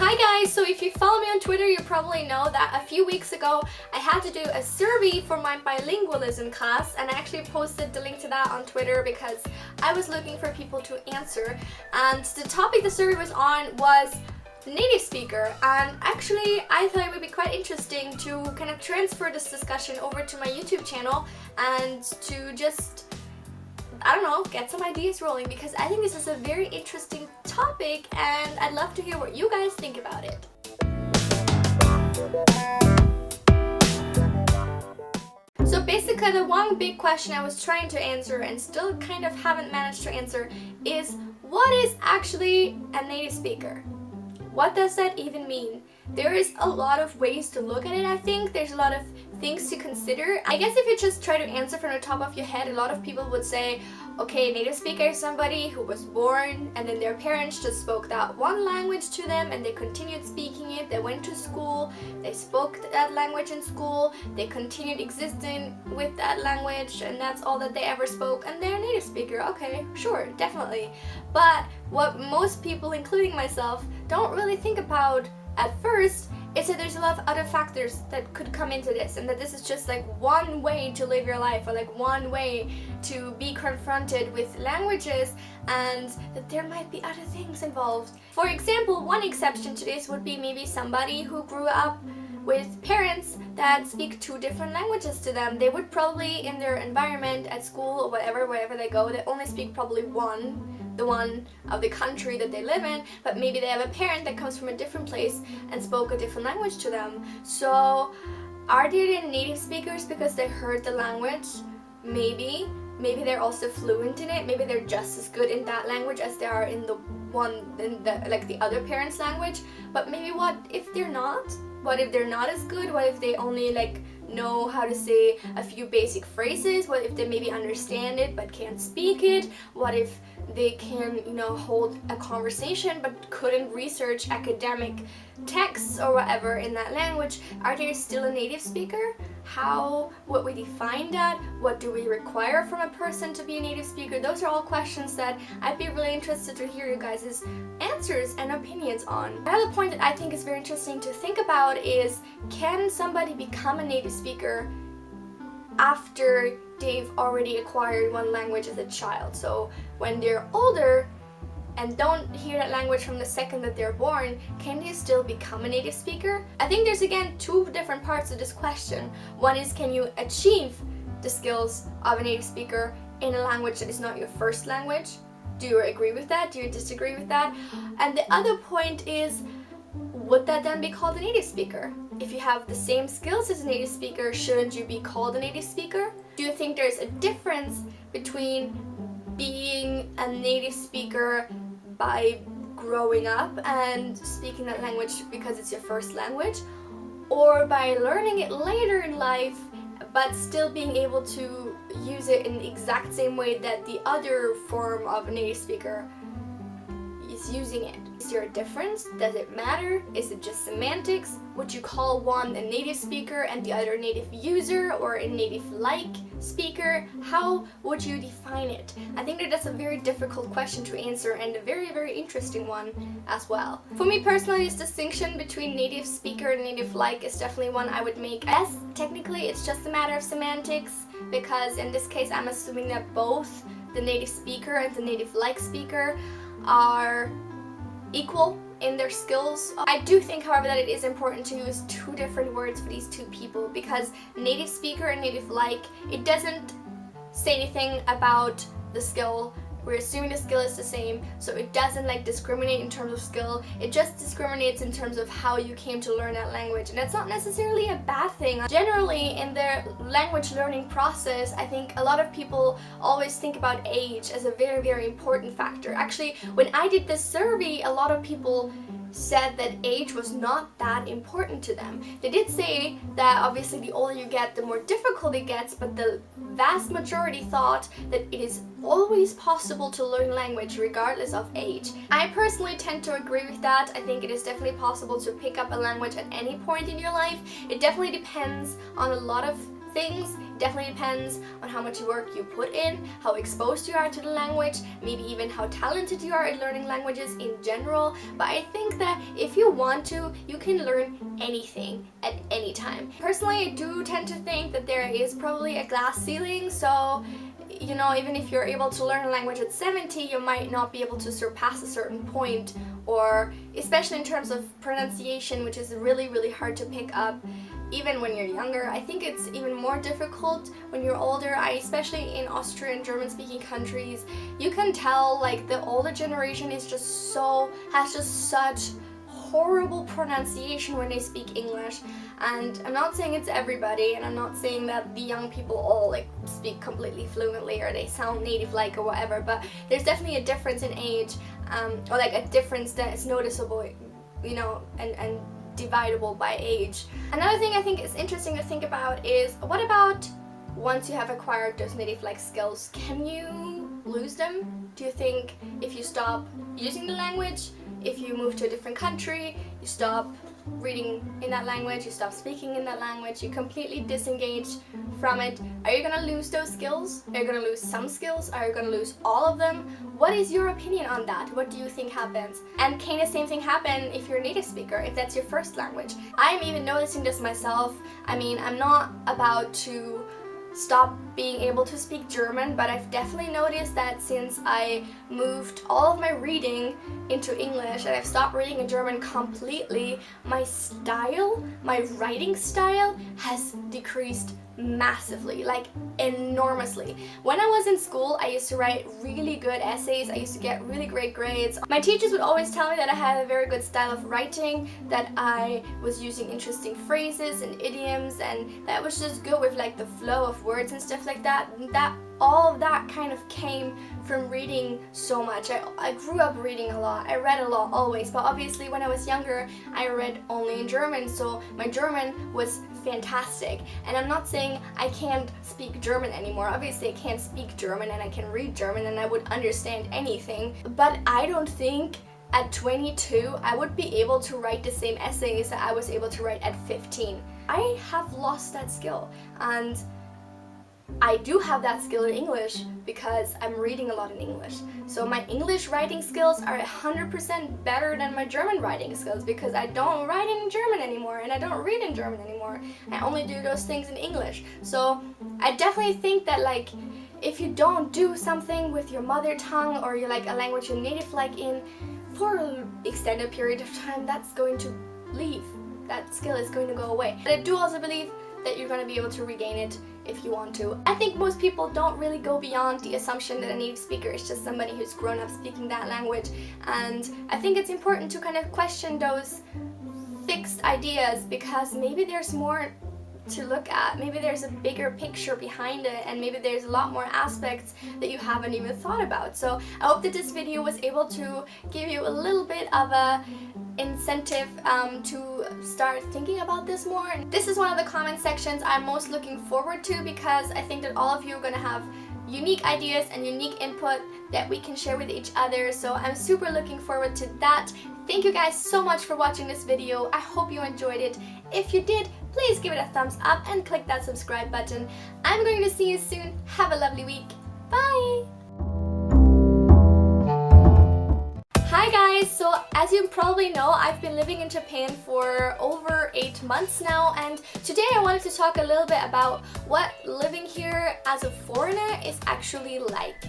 Hi guys, so if you follow me on Twitter, you probably know that a few weeks ago I had to do a survey for my bilingualism class, and I actually posted the link to that on Twitter because I was looking for people to answer, and the topic the survey was on was native speaker, and actually I thought it would be quite interesting to kind of transfer this discussion over to my YouTube channel and to just, I don't know, get some ideas rolling, because I think this is a very interesting topic and I'd love to hear what you guys think about it. So basically the one big question I was trying to answer and still kind of haven't managed to answer is, what is actually a native speaker? What does that even mean? There is a lot of ways to look at it. I think there's a lot of things to consider. I guess if you just try to answer from the top of your head, a lot of people would say, okay, a native speaker is somebody who was born and then their parents just spoke that one language to them and they continued speaking it. They went to school, they spoke that language in school, they continued existing with that language, and that's all that they ever spoke, and they're a native speaker. Okay, sure, definitely. But what most people, including myself, don't really think about at first is that there's a lot of other factors that could come into this, and that this is just like one way to live your life, or like one way to be confronted with languages, and that there might be other things involved. For example, one exception to this would be maybe somebody who grew up with parents that speak two different languages to them. They would probably, in their environment at school or whatever, wherever they go, they only speak probably the one of the country that they live in, but maybe they have a parent that comes from a different place and spoke a different language to them. So are they the native speakers because they heard the language? Maybe they're also fluent in it. Maybe they're just as good in that language as they are in the other parent's language. But maybe what if they're not? What if they're not as good? What if they only know how to say a few basic phrases? What if they maybe understand it but can't speak it? What if they can, hold a conversation but couldn't research academic texts or whatever in that language? Are they still a native speaker? How would we define that? What do we require from a person to be a native speaker? Those are all questions that I'd be really interested to hear you guys' answers and opinions on. Another point that I think is very interesting to think about is, can somebody become a native speaker after they've already acquired one language as a child? So when they're older and don't hear that language from the second that they're born, can they still become a native speaker? I think there's again two different parts of this question. One is, can you achieve the skills of a native speaker in a language that is not your first language? Do you agree with that? Do you disagree with that? And the other point is, would that then be called a native speaker? If you have the same skills as a native speaker, shouldn't you be called a native speaker? Do you think there's a difference between being a native speaker by growing up and speaking that language because it's your first language, or by learning it later in life but still being able to use it in the exact same way that the other form of a native speaker is using it? Is there a difference? Does it matter? Is it just semantics? Would you call one a native speaker and the other a native user or a native-like speaker? How would you define it? I think that that's a very difficult question to answer, and a very, very interesting one as well. For me personally, this distinction between native speaker and native-like is definitely one I would make. Yes, technically it's just a matter of semantics, because in this case I'm assuming that both the native speaker and the native-like speaker are equal in their skills. I do think, however, that it is important to use two different words for these two people, because native speaker and native-like, it doesn't say anything about the skill. We're assuming the skill is the same, so it doesn't discriminate in terms of skill. It just discriminates in terms of how you came to learn that language, and that's not necessarily a bad thing. Generally, in their language learning process, I think a lot of people always think about age as a very, very important factor. Actually, when I did this survey, a lot of people said that age was not that important to them. They did say that obviously the older you get, the more difficult it gets, but the vast majority thought that it is always possible to learn language regardless of age. I personally tend to agree with that. I think it is definitely possible to pick up a language at any point in your life. It definitely depends on a lot of things. It definitely depends on how much work you put in, how exposed you are to the language, maybe even how talented you are at learning languages in general. But I think that if you want to, you can learn anything at any time. Personally, I do tend to think that there is probably a glass ceiling, so you know, even if you're able to learn a language at 70, you might not be able to surpass a certain point, or especially in terms of pronunciation, which is really, really hard to pick up even when you're younger. I think it's even more difficult when you're older. Especially in Austrian and German speaking countries, you can tell like the older generation is just has such horrible pronunciation when they speak English. And I'm not saying it's everybody, and I'm not saying that the young people all like speak completely fluently or they sound native like or whatever, but there's definitely a difference in age, or like a difference that is noticeable, you know, and dividable by age. Another thing I think is interesting to think about is, what about once you have acquired those native like skills, can you lose them? Do you think if you stop using the language, if you move to a different country, you stop reading in that language, you stop speaking in that language, you completely disengage from it, are you gonna lose those skills? Are you gonna lose some skills? Are you gonna lose all of them? What is your opinion on that? What do you think happens? And can the same thing happen if you're a native speaker, if that's your first language? I'm even noticing this myself. I mean, I'm not about to stop being able to speak German, but I've definitely noticed that since I moved all of my reading into English and I've stopped reading in German completely, my style, my writing style has decreased massively, like enormously. When I was in school, I used to write really good essays, I used to get really great grades. My teachers would always tell me that I had a very good style of writing, that I was using interesting phrases and idioms, and that was just good with like the flow of words and stuff like that. All of that kind of came from reading so much. I grew up reading a lot. I read a lot always, but obviously when I was younger, I read only in German, so my German was fantastic. And I'm not saying I can't speak German anymore. Obviously I can't speak German and I can read German and I would understand anything, but I don't think at 22 I would be able to write the same essays that I was able to write at 15. I have lost that skill, and I do have that skill in English because I'm reading a lot in English. So my English writing skills are 100% better than my German writing skills because I don't write in German anymore and I don't read in German anymore. I only do those things in English. So I definitely think that like if you don't do something with your mother tongue or you're like a language you're native like in for an extended period of time, that's going to leave. That skill is going to go away. But I do also believe that you're going to be able to regain it if you want to. I think most people don't really go beyond the assumption that a native speaker is just somebody who's grown up speaking that language, and I think it's important to kind of question those fixed ideas because maybe there's more to look at, maybe there's a bigger picture behind it, and maybe there's a lot more aspects that you haven't even thought about. So I hope that this video was able to give you a little bit of a incentive to start thinking about this more. And this is one of the comment sections I'm most looking forward to because I think that all of you are going to have unique ideas and unique input that we can share with each other, so I'm super looking forward to that. Thank you guys so much for watching this video. I hope you enjoyed it. If you did, please give it a thumbs up and click that subscribe button. I'm going to see you soon. Have a lovely week. Bye! Hi guys, so as you probably know, I've been living in Japan for over 8 months now, and today I wanted to talk a little bit about what living here as a foreigner is actually like.